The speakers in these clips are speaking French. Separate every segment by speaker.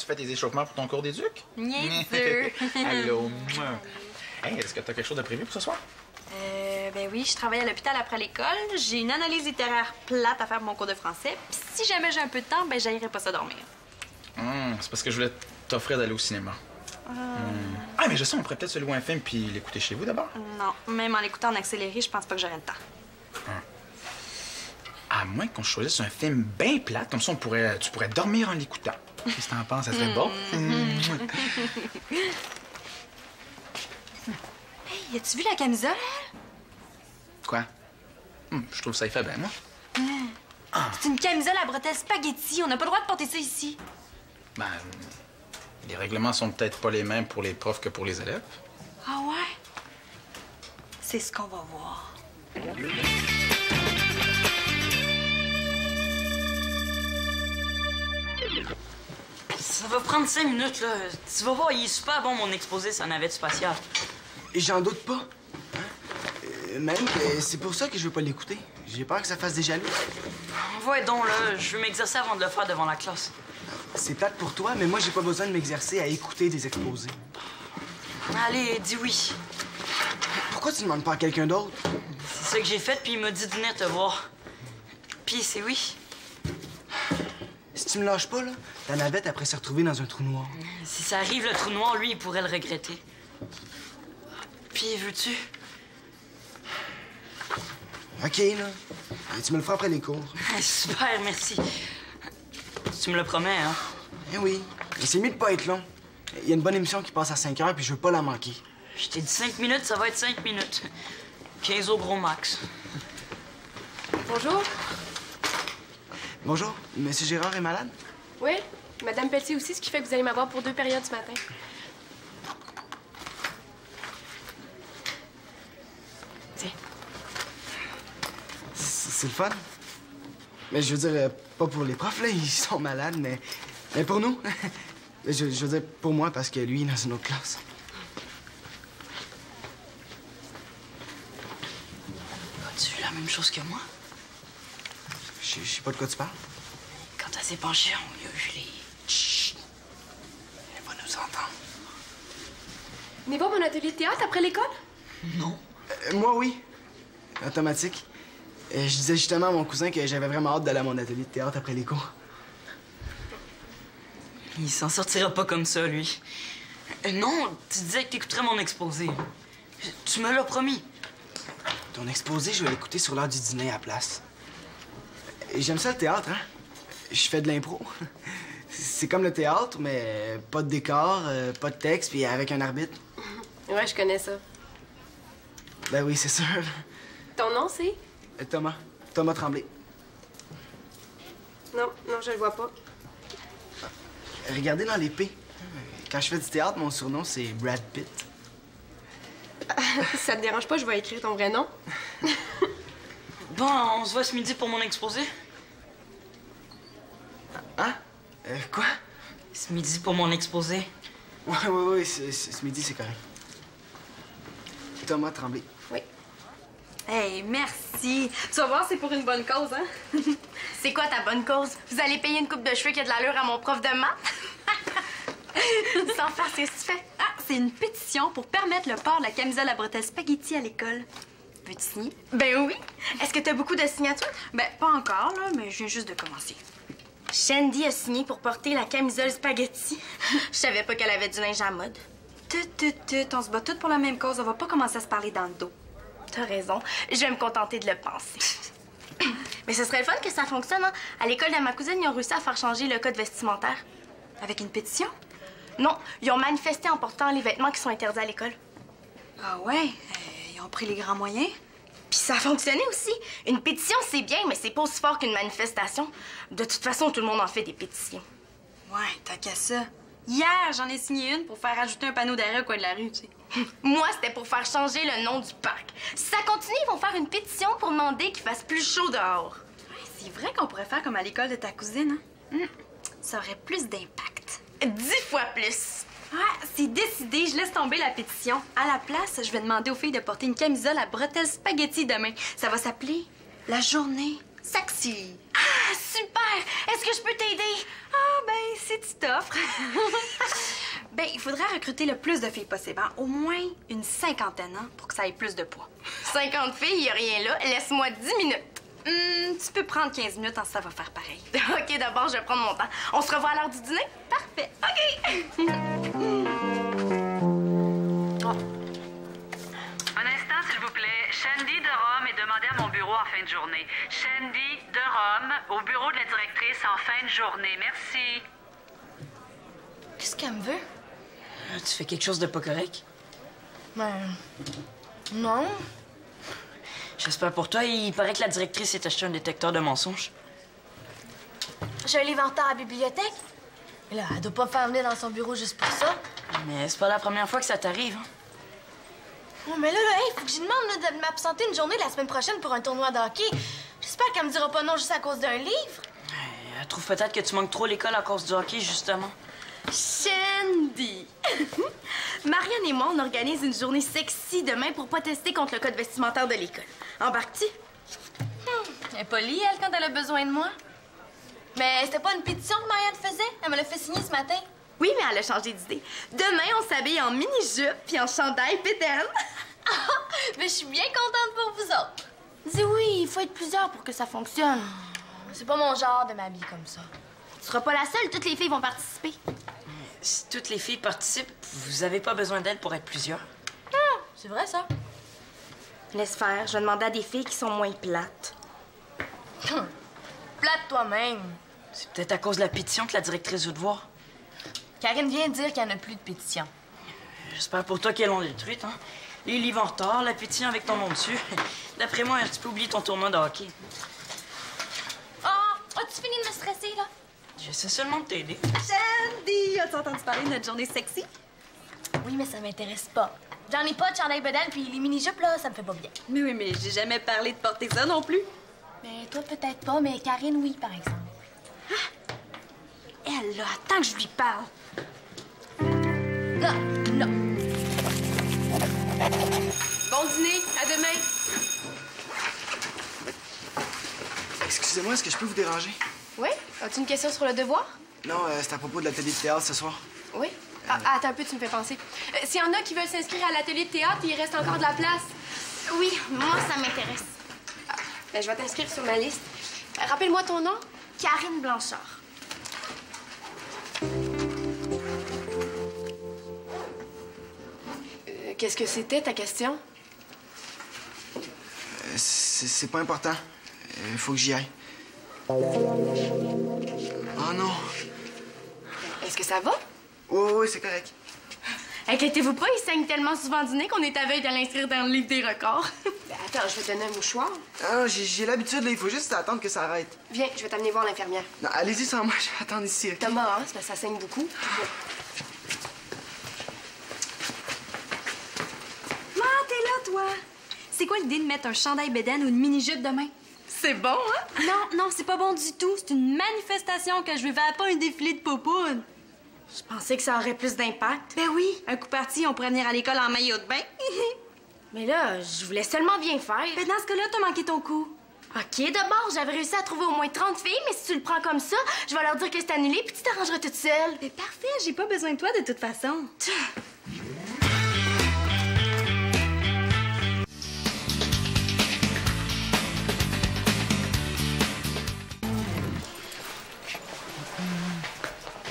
Speaker 1: tu fais tes échauffements pour ton cours d'éduc?
Speaker 2: Niaiseux!
Speaker 1: Allô? Hey, est-ce que t'as quelque chose de prévu pour ce soir?
Speaker 2: Ben oui, je travaille à l'hôpital après l'école. J'ai une analyse littéraire plate à faire pour mon cours de français. Puis si jamais j'ai un peu de temps, ben j'aillerai pas ça dormir.
Speaker 1: C'est parce que je voulais t'offrir d'aller au cinéma. Ah, mais je sais, on pourrait peut-être se louer un film puis l'écouter chez vous d'abord.
Speaker 2: Non, même en l'écoutant en accéléré, je pense pas que j'aurai le temps.
Speaker 1: À moins qu'on choisisse un film bien plate, comme ça tu pourrais dormir en l'écoutant. Qu'est-ce que t'en penses? Ça serait bon?
Speaker 2: Hey, as-tu vu la camisole?
Speaker 1: Quoi? Je trouve ça y fait bien, moi.
Speaker 2: C'est une camisole à bretelles spaghetti. On n'a pas le droit de porter ça ici.
Speaker 1: Ben, les règlements sont peut-être pas les mêmes pour les profs que pour les élèves.
Speaker 2: Ah ouais? C'est ce qu'on va voir.
Speaker 3: Ça va prendre 5 minutes, là. Tu vas voir, il est super bon, mon exposé sur la navette spatiale.
Speaker 4: Et j'en doute pas. Même que c'est pour ça que je veux pas l'écouter. J'ai peur que ça fasse des jaloux.
Speaker 3: Ouais, donc, là, je veux m'exercer avant de le faire devant la classe.
Speaker 4: C'est plate pour toi, mais moi, j'ai pas besoin de m'exercer à écouter des exposés.
Speaker 3: Allez, dis oui.
Speaker 4: Pourquoi tu demandes pas à quelqu'un d'autre?
Speaker 3: C'est ça que j'ai fait, puis il m'a dit de venir te voir. Puis c'est oui.
Speaker 4: Si tu me lâches pas, là, ta navette après se retrouver dans un trou noir.
Speaker 3: Si ça arrive, le trou noir, lui, il pourrait le regretter. Puis, veux-tu?
Speaker 4: OK, là. Tu me le feras après les cours.
Speaker 3: Super, merci. Tu me le promets, hein?
Speaker 4: Eh oui. Mais c'est mieux de pas être long. Il y a une bonne émission qui passe à 5 heures, puis je veux pas la manquer.
Speaker 3: Je t'ai dit 5 minutes, ça va être 5 minutes. 15 au gros max.
Speaker 5: Bonjour.
Speaker 4: Bonjour. Monsieur Gérard est malade?
Speaker 5: Oui, Madame Pelletier aussi, ce qui fait que vous allez m'avoir pour 2 périodes ce matin. Tiens.
Speaker 4: C'est le fun. Mais je veux dire, pas pour les profs, là, ils sont malades, mais pour nous. Je veux dire, pour moi, parce que lui, il est dans une autre classe.
Speaker 3: As-tu vu la même chose que moi?
Speaker 4: Je sais pas de quoi tu parles.
Speaker 3: Quand elle s'est penchée, on lui a vu les...
Speaker 4: Chut! Elle va nous entendre.
Speaker 5: Venez voir mon atelier de théâtre après l'école?
Speaker 3: Non.
Speaker 4: Moi, oui. Automatique. Je disais justement à mon cousin que j'avais vraiment hâte d'aller à mon atelier de théâtre après les cours.
Speaker 3: Il s'en sortira pas comme ça, lui. Non, tu disais que t'écouterais mon exposé. Tu me l'as promis.
Speaker 4: Ton exposé, je vais l'écouter sur l'heure du dîner à la place. J'aime ça, le théâtre, hein? Je fais de l'impro. C'est comme le théâtre, mais pas de décor, pas de texte, puis avec un arbitre.
Speaker 5: Ouais, je connais ça.
Speaker 4: Ben oui, c'est sûr.
Speaker 5: Ton nom, c'est?
Speaker 4: Thomas. Thomas Tremblay.
Speaker 5: Non, je le vois pas.
Speaker 4: Regardez dans l'épée. Quand je fais du théâtre, mon surnom, c'est Brad Pitt.
Speaker 5: Ça te dérange pas, je vais écrire ton vrai nom?
Speaker 3: Bon, on se voit ce midi pour mon exposé?
Speaker 4: Hein? Quoi?
Speaker 3: Ce midi pour mon exposé.
Speaker 4: Ouais, ce midi, c'est correct. Thomas Tremblay.
Speaker 5: Oui.
Speaker 2: Hey, merci. Tu vas voir, c'est pour une bonne cause, hein?
Speaker 6: C'est quoi ta bonne cause? Vous allez payer une coupe de cheveux qui a de l'allure à mon prof de maths? Sans faire, c'est ce que tu fais.
Speaker 2: Ah, c'est une pétition pour permettre le port de la camisole à bretelles spaghetti à l'école.
Speaker 6: Veux-tu signer? Ben oui. Est-ce que t'as beaucoup de signatures?
Speaker 2: Ben, pas encore, là, mais je viens juste de commencer.
Speaker 6: Shandy a signé pour porter la camisole spaghetti. Je savais pas qu'elle avait du linge à mode.
Speaker 2: On se bat toutes pour la même cause. On va pas commencer à se parler dans le dos.
Speaker 6: T'as raison. Je vais me contenter de le penser. Mais ce serait le fun que ça fonctionne, hein? À l'école de ma cousine, ils ont réussi à faire changer le code vestimentaire.
Speaker 2: Avec une pétition?
Speaker 6: Non, ils ont manifesté en portant les vêtements qui sont interdits à l'école.
Speaker 2: Ah ouais? Ils ont pris les grands moyens?
Speaker 6: Puis ça a fonctionné aussi. Une pétition, c'est bien, mais c'est pas aussi fort qu'une manifestation. De toute façon, tout le monde en fait des pétitions.
Speaker 2: Ouais, t'as qu'à ça. Hier, j'en ai signé une pour faire ajouter un panneau d'arrêt au coin de la rue, tu sais.
Speaker 6: Moi, c'était pour faire changer le nom du parc. Si ça continue, ils vont faire une pétition pour demander qu'il fasse plus chaud dehors.
Speaker 2: Ouais, c'est vrai qu'on pourrait faire comme à l'école de ta cousine, hein? Ça aurait plus d'impact.
Speaker 6: 10 fois plus.
Speaker 2: Ouais, c'est décidé. Je laisse tomber la pétition. À la place, je vais demander aux filles de porter une camisole à bretelles spaghetti demain. Ça va s'appeler la journée sexy.
Speaker 6: Ah, super! Est-ce que je peux t'aider?
Speaker 2: Ah, ben, si tu t'offres. Ben, il faudrait recruter le plus de filles possible, hein? Au moins une cinquantaine, hein, pour que ça ait plus de poids.
Speaker 6: 50 filles, y a rien là. Laisse-moi 10 minutes.
Speaker 2: Tu peux prendre 15 minutes, hein, ça va faire pareil.
Speaker 6: OK, d'abord, je vais prendre mon temps. On se revoit à l'heure du dîner?
Speaker 2: Parfait.
Speaker 6: OK!
Speaker 7: Un instant, s'il vous plaît. Shandy de Rome est demandée à mon bureau en fin de journée. Shandy de Rome, au bureau de la directrice en fin de journée. Merci.
Speaker 6: Qu'est-ce qu'elle me veut?
Speaker 3: Tu fais quelque chose de pas correct?
Speaker 6: Ben... non.
Speaker 3: J'espère pour toi, il paraît que la directrice s'est acheté un détecteur de mensonges.
Speaker 6: J'ai un livre en retard à la bibliothèque. Mais là, elle doit pas me faire venir dans son bureau juste pour ça.
Speaker 3: Mais c'est pas la première fois que ça t'arrive, hein?
Speaker 6: Oh, mais là, hey, faut que j'y demande là, de m'absenter une journée la semaine prochaine pour un tournoi de hockey. J'espère qu'elle me dira pas non juste à cause d'un livre.
Speaker 3: Elle trouve peut-être que tu manques trop l'école à cause du hockey, justement.
Speaker 6: Shandy! Marianne et moi, on organise une journée sexy demain pour protester contre le code vestimentaire de l'école. Embarques-tu? Elle est polie, elle, quand elle a besoin de moi. Mais c'était pas une pétition que Marianne faisait? Elle me l'a fait signer ce matin. Oui, mais elle a changé d'idée. Demain, on s'habille en mini-jupe puis en chandail péterne. Mais je suis bien contente pour vous autres. Dis oui, il faut être plusieurs pour que ça fonctionne. C'est pas mon genre de m'habiller comme ça. Tu seras pas la seule, toutes les filles vont participer.
Speaker 3: Si toutes les filles participent, vous avez pas besoin d'elles pour être plusieurs.
Speaker 6: C'est vrai, ça. Laisse faire, je vais demander à des filles qui sont moins plates. Plate toi-même.
Speaker 3: C'est peut-être à cause de la pétition que la directrice veut te voir.
Speaker 6: Karine vient de dire qu'il n'y en a plus de pétition.
Speaker 3: J'espère pour toi qu'elles l'ont détruite, hein. Les livres en retard, la pétition avec ton nom dessus. D'après moi, tu peux oublier ton tournoi de hockey.
Speaker 6: Oh, as-tu fini de me stresser, là?
Speaker 3: J'essaie seulement de t'aider.
Speaker 2: Shandy, as-tu entendu parler de notre journée sexy?
Speaker 6: Oui, mais ça m'intéresse pas. J'en ai pas de chandail bedaine, puis les mini-jupes, là, ça me fait pas bien.
Speaker 2: Mais oui, mais j'ai jamais parlé de porter ça non plus.
Speaker 6: Mais toi, peut-être pas, mais Karine, oui, par exemple.
Speaker 2: Elle, là, attends que je lui parle.
Speaker 6: Non, non.
Speaker 5: Bon dîner, à demain.
Speaker 4: Excusez-moi, est-ce que je peux vous déranger?
Speaker 5: Oui? As-tu une question sur le devoir?
Speaker 4: Non, c'est à propos de l'atelier de théâtre ce soir.
Speaker 5: Oui? Ah, attends un peu, tu me fais penser. S'il y en a qui veulent s'inscrire à l'atelier de théâtre, il reste encore de la place.
Speaker 6: Oui, moi, ça m'intéresse.
Speaker 5: Ben, je vais t'inscrire sur ma liste. Rappelle-moi ton nom.
Speaker 6: Karine Blanchard.
Speaker 5: Qu'est-ce que c'était, ta question?
Speaker 4: C'est pas important. Il faut que j'y aille. Oh non!
Speaker 5: Est-ce que ça va?
Speaker 4: Oui, c'est correct.
Speaker 6: Inquiétez-vous pas, il saigne tellement souvent du nez qu'on est à veille de l'inscrire dans le livre des records.
Speaker 5: Ben, attends, je vais te donner un mouchoir.
Speaker 4: Ah, j'ai l'habitude, là. Il faut juste attendre que ça arrête.
Speaker 5: Viens, je vais t'amener voir l'infirmière.
Speaker 4: Non, allez-y sans moi, je vais attendre ici, OK?
Speaker 5: Thomas, hein, c'est parce que ça saigne beaucoup.
Speaker 2: T'es là, toi. C'est quoi l'idée de mettre un chandail bédaine ou une mini-jupe demain?
Speaker 6: C'est bon, hein?
Speaker 2: Non, c'est pas bon du tout. C'est une manifestation que je vais faire, pas un défilé de popounes.
Speaker 6: Je pensais que ça aurait plus d'impact.
Speaker 2: Ben oui, un coup parti, on pourrait venir à l'école en maillot de bain.
Speaker 6: Mais là, je voulais seulement bien faire.
Speaker 2: Ben dans ce cas-là, t'as manqué ton coup.
Speaker 6: OK, d'abord, j'avais réussi à trouver au moins 30 filles, mais si tu le prends comme ça, je vais leur dire que c'est annulé, puis tu t'arrangeras toute seule.
Speaker 2: Ben parfait, j'ai pas besoin de toi de toute façon.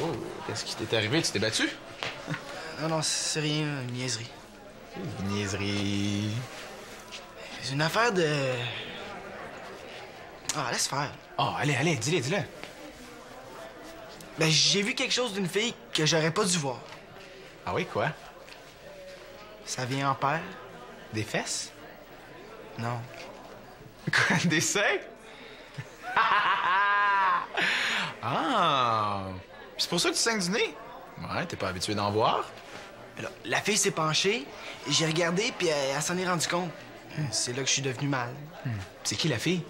Speaker 1: Oh, qu'est-ce qui t'est arrivé? Tu t'es battu?
Speaker 4: Non, c'est rien, une niaiserie.
Speaker 1: Une niaiserie.
Speaker 4: C'est une affaire de... Ah, laisse faire.
Speaker 1: Oh, allez, dis-le.
Speaker 4: Ben, j'ai vu quelque chose d'une fille que j'aurais pas dû voir.
Speaker 1: Ah oui, quoi?
Speaker 4: Ça vient en paire?
Speaker 1: Des fesses?
Speaker 4: Non.
Speaker 1: Quoi, des seins? Ah! C'est pour ça que tu saignes du nez? Ouais, t'es pas habitué d'en voir?
Speaker 4: Alors, la fille s'est penchée, et j'ai regardé, puis elle s'en est rendue compte. C'est là que je suis devenu mal.
Speaker 1: C'est qui la fille?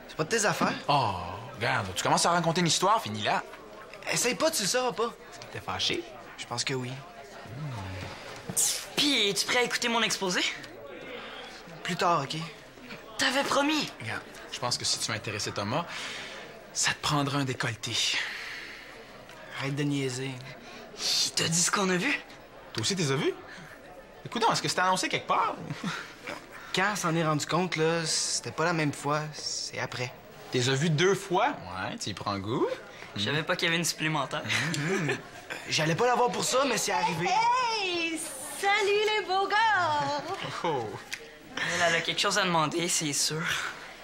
Speaker 4: C'est pas de tes affaires.
Speaker 1: Oh, regarde, tu commences à raconter une histoire, finis là.
Speaker 4: Essaye pas, tu le sauras pas.
Speaker 1: T'es fâché?
Speaker 4: Je pense que oui.
Speaker 3: Puis, es-tu prêt à écouter mon exposé?
Speaker 4: Plus tard, OK?
Speaker 3: T'avais promis.
Speaker 1: Regarde, je pense que si tu veux intéresser Thomas, Ça te prendra un décolleté.
Speaker 4: Arrête de niaiser.
Speaker 3: Il t'a dit ce qu'on a vu?
Speaker 1: Toi aussi, t'es as vu? Écoute, est-ce que c'était annoncé quelque part?
Speaker 4: Quand on s'en est rendu compte, là, c'était pas la même fois, c'est après.
Speaker 1: T'es as vu 2 fois? Ouais, tu y prends goût.
Speaker 3: Je savais pas qu'il y avait une supplémentaire.
Speaker 4: J'allais pas l'avoir pour ça, mais c'est arrivé.
Speaker 6: Hey! Salut les beaux gars!
Speaker 1: Oh.
Speaker 3: Elle a quelque chose à demander, c'est sûr.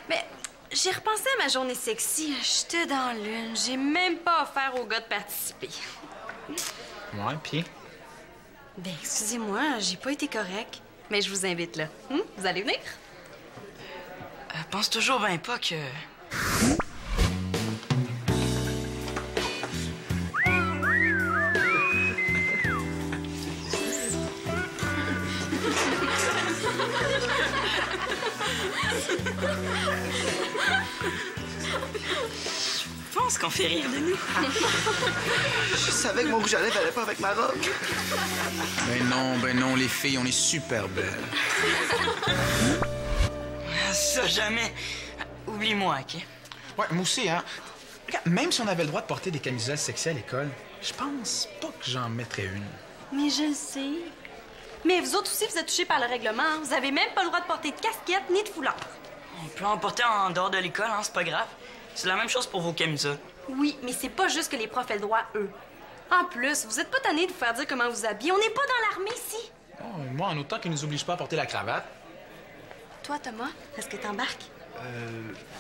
Speaker 2: Mais j'ai repensé à ma journée sexy. J'étais dans l'une. J'ai même pas offert aux gars de participer.
Speaker 1: Ouais, pis?
Speaker 2: Ben, excusez-moi, j'ai pas été correct. Mais je vous invite là. Vous allez venir?
Speaker 3: Pense toujours ben pas que... Je pense qu'on fait rire de nous.
Speaker 4: Je savais que mon rouge à lèvres allait pas avec ma robe.
Speaker 1: Ben non, les filles, on est super belles.
Speaker 3: Ça, jamais. Oublie-moi, OK?
Speaker 1: Ouais, moi aussi, hein. Regarde, même si on avait le droit de porter des camisoles sexy à l'école, je pense pas que j'en mettrais une.
Speaker 2: Mais je le sais. Mais vous autres aussi, vous êtes touchés par le règlement. Hein? Vous avez même pas le droit de porter de casquette ni de foulard.
Speaker 3: On peut en porter en dehors de l'école, hein, c'est pas grave. C'est la même chose pour vos camisoles.
Speaker 2: Oui, mais c'est pas juste que les profs aient le droit, eux. En plus, vous êtes pas tannés de vous faire dire comment vous habillez. On n'est pas dans l'armée ici.
Speaker 1: Oh, moi, en autant qu'ils nous obligent pas à porter la cravate.
Speaker 2: Toi, Thomas, est-ce que t'embarques?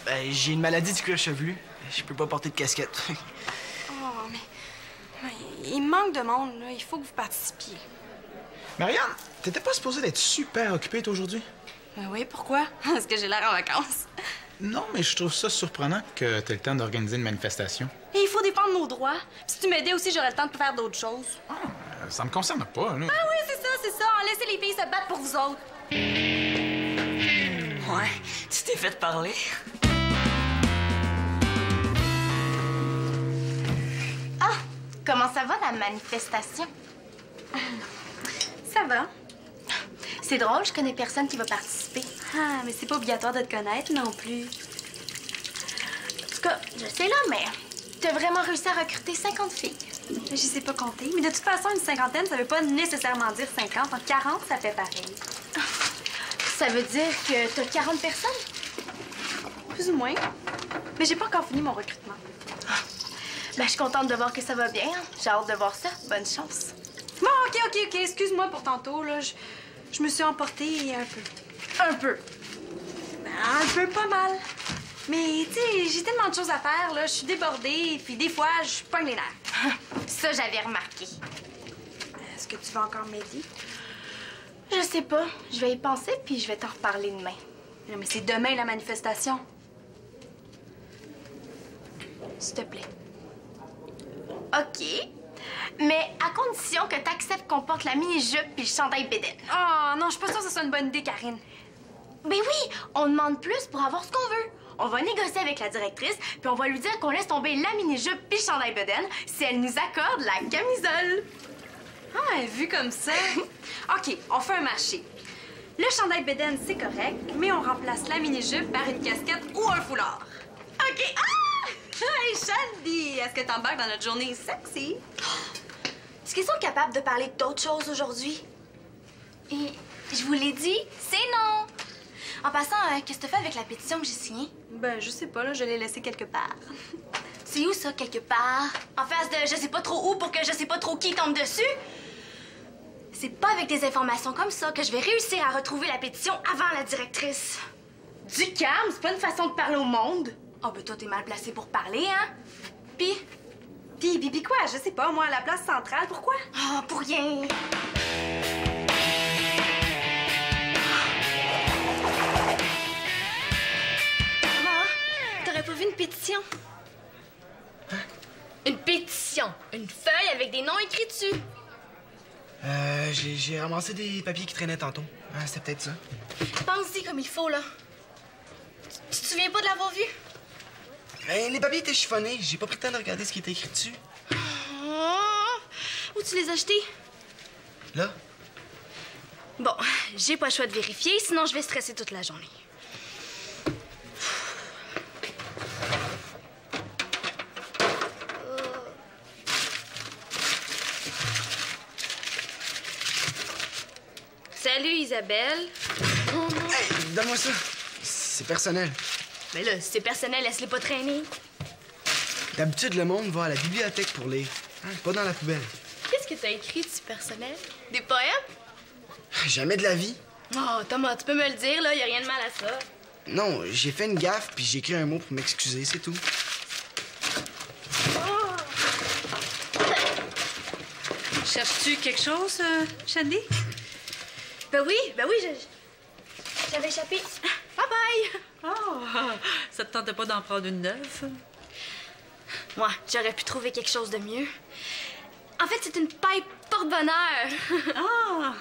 Speaker 4: Ben, j'ai une maladie du cuir chevelu. Je peux pas porter de casquette.
Speaker 2: Oh, mais il manque de monde, là. Il faut que vous participiez.
Speaker 1: Marianne, t'étais pas supposée d'être super occupée, toi, aujourd'hui?
Speaker 2: Ben oui, pourquoi? Est-ce que j'ai l'air en vacances?
Speaker 1: Non, mais je trouve ça surprenant que t'aies le temps d'organiser une manifestation.
Speaker 2: Et il faut défendre nos droits. Puis si tu m'aidais aussi, j'aurais le temps de faire d'autres choses.
Speaker 1: Ah, ça me concerne pas, là.
Speaker 2: Ah oui, c'est ça. Laissez les filles se battre pour vous autres.
Speaker 3: Ouais, tu t'es fait parler.
Speaker 6: Ah! Comment ça va, la manifestation?
Speaker 2: Ça va.
Speaker 6: C'est drôle, je connais personne qui va participer.
Speaker 2: Ah, mais c'est pas obligatoire de te connaître non plus.
Speaker 6: En tout cas, je sais là, mais t'as vraiment réussi à recruter 50 filles.
Speaker 2: Je sais pas compter. Mais de toute façon, une cinquantaine, ça veut pas nécessairement dire 50. En 40, ça fait pareil.
Speaker 6: Ça veut dire que t'as 40 personnes?
Speaker 2: Plus ou moins. Mais j'ai pas encore fini mon recrutement.
Speaker 6: Ben, je suis contente de voir que ça va bien. Hein. J'ai hâte de voir ça. Bonne chance.
Speaker 2: Bon, OK. Excuse-moi pour tantôt, là. Je me suis emportée un peu.
Speaker 6: Un peu.
Speaker 2: Ben, un peu pas mal. Mais, tu sais, j'ai tellement de choses à faire, là. Je suis débordée, puis des fois, je pogne les nerfs.
Speaker 6: Ça, j'avais remarqué.
Speaker 2: Est-ce que tu vas encore m'aider?
Speaker 6: Je sais pas. Je vais y penser, puis je vais t'en reparler demain.
Speaker 2: Non, mais c'est demain, la manifestation.
Speaker 6: S'il te plaît. OK. Mais à condition que t'acceptes qu'on porte la mini-jupe puis le chandail bédaine.
Speaker 2: Oh, non, je suis pas sûre que ce soit une bonne idée, Karine.
Speaker 6: Ben oui, on demande plus pour avoir ce qu'on veut. On va négocier avec la directrice, puis on va lui dire qu'on laisse tomber la mini-jupe puis le chandail bédaine si elle nous accorde la camisole.
Speaker 2: Ah, vu comme ça. OK, on fait un marché. Le chandail bédaine, c'est correct, mais on remplace la mini-jupe par une casquette ou un foulard.
Speaker 6: OK. Ah!
Speaker 2: Hey, Shandy, est-ce que t'embarques dans notre journée sexy?
Speaker 6: Est-ce qu'ils sont capables de parler d'autres choses aujourd'hui? Et je vous l'ai dit, c'est non. En passant, qu'est-ce que tu fais avec la pétition que j'ai signée?
Speaker 2: Ben, je sais pas, là, je l'ai laissée quelque part.
Speaker 6: C'est où ça, quelque part? En face de je sais pas trop où pour que je sais pas trop qui tombe dessus? C'est pas avec des informations comme ça que je vais réussir à retrouver la pétition avant la directrice. Du calme, c'est pas une façon de parler au monde. Oh, ben toi, t'es mal placé pour parler, hein? Puis?
Speaker 2: Puis quoi? Je sais pas, moi, à la place centrale, pourquoi?
Speaker 6: Ah, pour rien. Maman, t'aurais pas vu une pétition?
Speaker 4: Hein?
Speaker 6: Une pétition. Une feuille avec des noms écrits dessus.
Speaker 4: J'ai ramassé des papiers qui traînaient tantôt. Ah, c'était peut-être ça.
Speaker 6: Pense-y comme il faut, là. Tu te souviens pas de l'avoir vu?
Speaker 4: Les papiers étaient chiffonnés. J'ai pas pris le temps de regarder ce qui était écrit dessus.
Speaker 6: Oh, où tu les as achetés?
Speaker 4: Là?
Speaker 6: Bon, j'ai pas le choix de vérifier, sinon je vais stresser toute la journée. Salut, Isabelle.
Speaker 4: Hey, donne-moi ça. C'est personnel.
Speaker 6: Mais là, si c'est personnel, laisse-les pas traîner.
Speaker 4: D'habitude, le monde va à la bibliothèque pour lire. Hein, pas dans la poubelle.
Speaker 6: Qu'est-ce que t'as écrit, si personnel? Des poèmes?
Speaker 4: Jamais de la vie.
Speaker 6: Oh, Thomas, tu peux me le dire, là, y a rien de mal à ça.
Speaker 4: Non, j'ai fait une gaffe puis j'ai écrit un mot pour m'excuser, c'est tout.
Speaker 8: Cherches-tu quelque chose, Shandy?
Speaker 6: Ben oui, j'avais échappé. Bye bye!
Speaker 8: Oh, ça te tentait pas d'en prendre une neuve?
Speaker 6: Moi, j'aurais pu trouver quelque chose de mieux. En fait, c'est une paille porte-bonheur.
Speaker 8: Ah!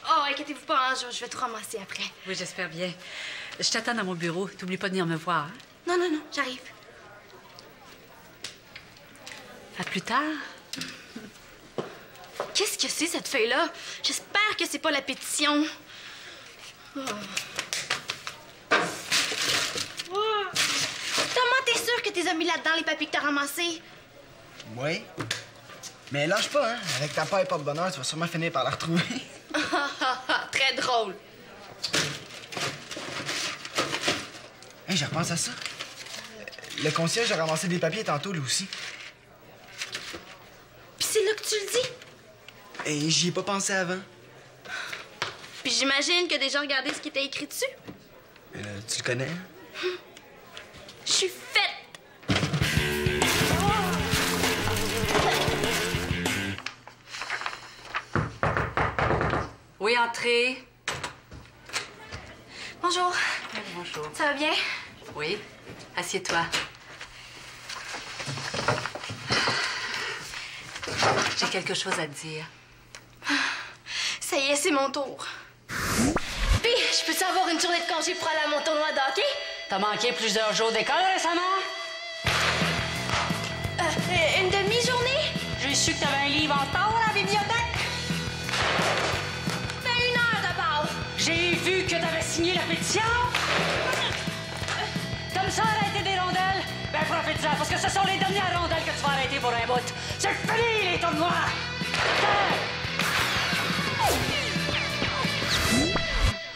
Speaker 6: Oh, inquiétez-vous pas, hein, je vais tout ramasser après.
Speaker 8: Oui, j'espère bien. Je t'attends dans mon bureau. T'oublies pas de venir me voir. Hein?
Speaker 6: Non, j'arrive.
Speaker 8: À plus tard.
Speaker 6: Qu'est-ce que c'est, cette feuille-là? J'espère que c'est pas la pétition. Oh. Oh. Thomas, t'es sûr que t'es mis là-dedans les papiers que t'as ramassés?
Speaker 4: Oui. Mais lâche pas, hein. Avec ta paille porte-bonheur, tu vas sûrement finir par la retrouver.
Speaker 6: Très drôle.
Speaker 4: Hey, je repense à ça. Le concierge a ramassé des papiers tantôt, lui aussi.
Speaker 6: Puis c'est là que tu le dis?
Speaker 4: Et j'y ai pas pensé avant.
Speaker 6: Puis j'imagine que déjà regardé ce qui était écrit dessus.
Speaker 4: Tu le connais?
Speaker 6: Je suis faite!
Speaker 8: Oui, entrez.
Speaker 6: Bonjour.
Speaker 8: Oui, bonjour.
Speaker 6: Ça va bien?
Speaker 8: Oui, assieds-toi. J'ai quelque chose à te dire.
Speaker 6: Ça y est, c'est mon tour. Puis, je peux-tu avoir une journée de congé pour aller à mon tournoi de hockey?
Speaker 8: T'as manqué plusieurs jours d'école récemment?
Speaker 6: Une demi-journée?
Speaker 8: J'ai su que t'avais un livre en retard à la bibliothèque.
Speaker 6: Ben, 1 heure de pause.
Speaker 8: J'ai vu que t'avais signé la pétition. Comme ça, arrêter des rondelles. Ben, profite-en, parce que ce sont les dernières rondelles que tu vas arrêter pour un bout. C'est fini, les tournois!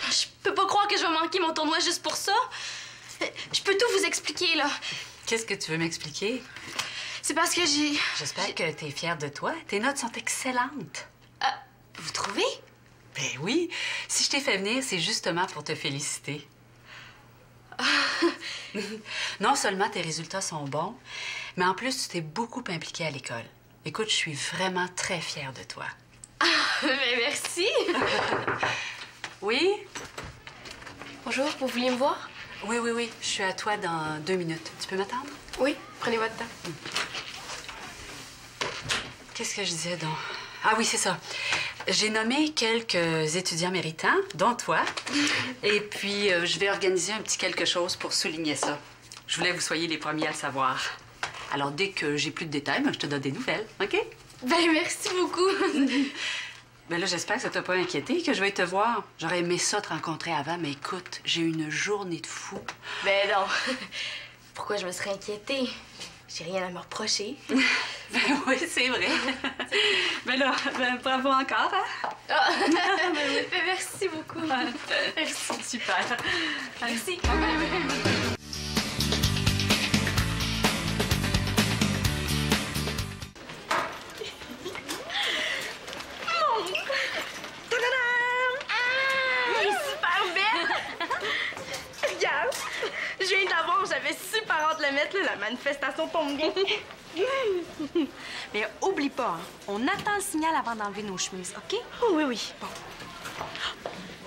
Speaker 6: Je peux pas croire que je vais manquer mon tournoi juste pour ça. Je peux tout vous expliquer, là.
Speaker 8: Qu'est-ce que tu veux m'expliquer?
Speaker 6: C'est parce que j'ai...
Speaker 8: J'espère que t'es fière de toi. Tes notes sont excellentes.
Speaker 6: Vous trouvez?
Speaker 8: Ben oui. Si je t'ai fait venir, c'est justement pour te féliciter. Non seulement tes résultats sont bons, mais en plus, tu t'es beaucoup impliquée à l'école. Écoute, je suis vraiment très fière de toi.
Speaker 6: Mais merci.
Speaker 8: Oui?
Speaker 5: Bonjour, vous vouliez me voir?
Speaker 8: Oui. Je suis à toi dans 2 minutes. Tu peux m'attendre?
Speaker 5: Oui, prenez votre temps.
Speaker 8: Qu'est-ce que je disais donc? Ah oui, c'est ça. J'ai nommé quelques étudiants méritants, dont toi. Et puis, je vais organiser un petit quelque chose pour souligner ça. Je voulais que vous soyez les premiers à le savoir. Alors, dès que j'ai plus de détails, je te donne des nouvelles, OK?
Speaker 6: Ben, merci beaucoup.
Speaker 8: Ben là, j'espère que ça t'a pas inquiété, que je vais te voir. J'aurais aimé ça te rencontrer avant, mais écoute, j'ai eu une journée de fou.
Speaker 6: Ben non. Pourquoi je me serais inquiétée? J'ai rien à me reprocher.
Speaker 8: Ben oui, c'est vrai. Ben là, bravo encore, hein?
Speaker 6: Ah, ben oui. Ben merci beaucoup.
Speaker 8: Merci, super.
Speaker 6: Merci. Elle est super belle! Regarde, je viens d'avoir, j'avais super hâte de le mettre, là, la manifestation tombe bien.
Speaker 2: Mais oublie pas, hein, on attend le signal avant d'enlever nos chemises, OK?
Speaker 6: Oh, oui.
Speaker 2: Bon.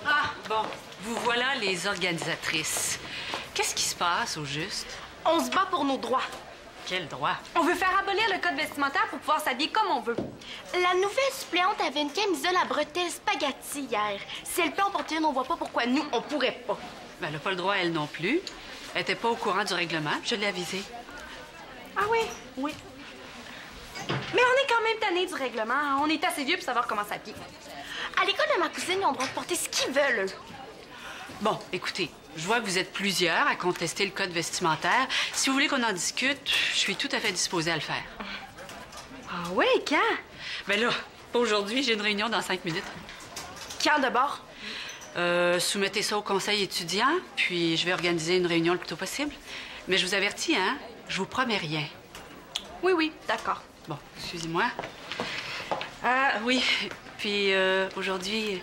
Speaker 8: Ah, bon, vous voilà les organisatrices. Qu'est-ce qui se passe au juste?
Speaker 6: On se bat pour nos droits.
Speaker 8: Quel droit?
Speaker 2: On veut faire abolir le code vestimentaire pour pouvoir s'habiller comme on veut.
Speaker 6: La nouvelle suppléante avait une camisole à bretelles spaghetti hier. Si elle peut en porter une, on voit pas pourquoi nous, on pourrait pas.
Speaker 8: Ben, elle n'a pas le droit, elle non plus. Elle était pas au courant du règlement, je l'ai avisée.
Speaker 2: Ah oui? Oui. Mais on est quand même tannés du règlement. Hein. On est assez vieux pour savoir comment s'habiller.
Speaker 6: À l'école de ma cousine, ils ont le droit de porter ce qu'ils veulent, eux.
Speaker 8: Bon, écoutez, je vois que vous êtes plusieurs à contester le code vestimentaire. Si vous voulez qu'on en discute, je suis tout à fait disposée à le faire.
Speaker 2: Ah oui, quand?
Speaker 8: Ben là, pas aujourd'hui, j'ai une réunion dans 5 minutes.
Speaker 6: Quand d'abord?
Speaker 8: Soumettez ça au conseil étudiant, puis je vais organiser une réunion le plus tôt possible. Mais je vous avertis, hein, je vous promets rien.
Speaker 6: Oui, oui, d'accord.
Speaker 8: Bon, excusez-moi. Ah, oui, puis aujourd'hui,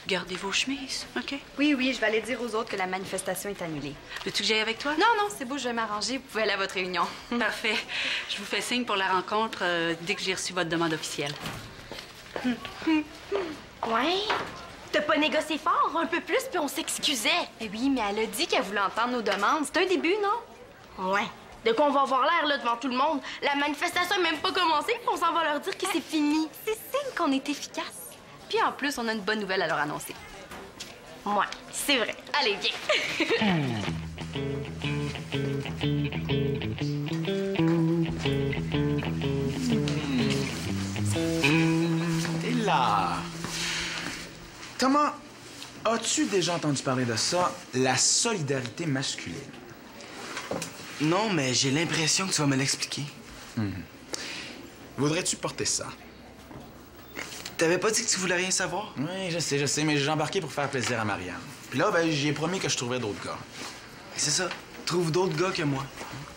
Speaker 8: gardez vos chemises, OK?
Speaker 2: Oui, oui, je vais aller dire aux autres que la manifestation est annulée.
Speaker 8: Veux-tu que j'aille avec toi?
Speaker 2: Non, non, c'est beau, je vais m'arranger. Vous pouvez aller à votre réunion.
Speaker 8: Parfait. Je vous fais signe pour la rencontre dès que j'ai reçu votre demande officielle.
Speaker 6: Ouais? T'as pas négocié fort, un peu plus, puis on s'excusait.
Speaker 2: Eh oui, mais elle a dit qu'elle voulait entendre nos demandes. C'est un début, non?
Speaker 6: Ouais. De quoi on va avoir l'air, là, devant tout le monde? La manifestation n'est même pas commencée, puis on s'en va leur dire que c'est fini.
Speaker 2: C'est signe qu'on est efficace. Puis en plus, on a une bonne nouvelle à leur annoncer.
Speaker 6: Ouais, c'est vrai. Allez, viens.
Speaker 1: Et là... Thomas, as-tu déjà entendu parler de ça, la solidarité masculine?
Speaker 4: Non, mais j'ai l'impression que tu vas me l'expliquer.
Speaker 1: Voudrais-tu porter ça?
Speaker 4: T'avais pas dit que tu voulais rien savoir?
Speaker 1: Oui, je sais, mais j'ai embarqué pour faire plaisir à Marianne. Puis là, ben, j'ai promis que je trouverais d'autres gars.
Speaker 4: C'est ça. Trouve d'autres gars que moi.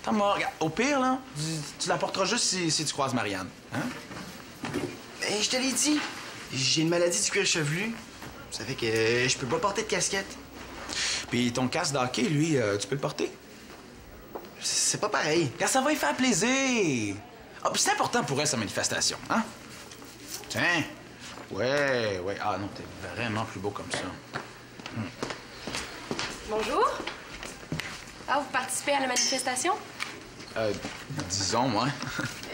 Speaker 1: Thomas, regarde, au pire, là, tu la porteras juste si tu croises Marianne. Hein?
Speaker 4: Mais je te l'ai dit. J'ai une maladie du cuir chevelu. Ça fait que je peux pas porter de casquette.
Speaker 1: Puis ton casque d'hockey, lui, tu peux le porter?
Speaker 4: C'est pas pareil.
Speaker 1: Car ça va lui faire plaisir. Ah, puis c'est important pour elle, sa manifestation, hein? Tiens. Ouais. Ah non, t'es vraiment plus beau comme ça.
Speaker 5: Bonjour. Ah, vous participez à la manifestation?
Speaker 1: Disons, moi.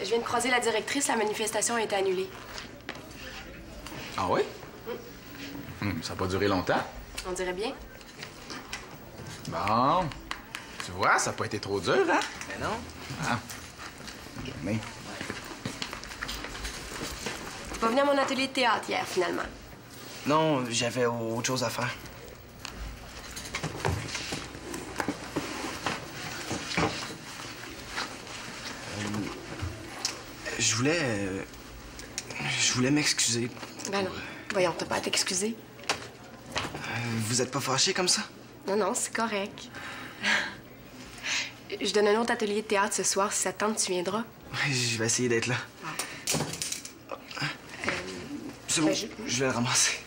Speaker 5: Je viens de croiser la directrice, la manifestation a été annulée.
Speaker 1: Ah oui? Ça n'a pas duré longtemps.
Speaker 5: On dirait bien.
Speaker 1: Bon. Tu vois, ça n'a pas été trop dur, hein?
Speaker 4: Mais non.
Speaker 1: Ah. Bonne journée.
Speaker 5: T'es pas venu à mon atelier de théâtre hier, finalement.
Speaker 4: Non, j'avais autre chose à faire. Je voulais m'excuser.
Speaker 5: Ben non. Voyons, t'as pas à t'excuser.
Speaker 4: Vous êtes pas fâché comme ça?
Speaker 5: Non, non, c'est correct. Je donne un autre atelier de théâtre ce soir. Si ça te tente, tu viendras.
Speaker 4: Je vais essayer d'être là. C'est bon,
Speaker 5: ben,
Speaker 4: je vais le ramasser.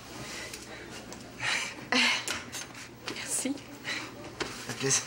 Speaker 5: Merci.
Speaker 4: Ça fait plaisir.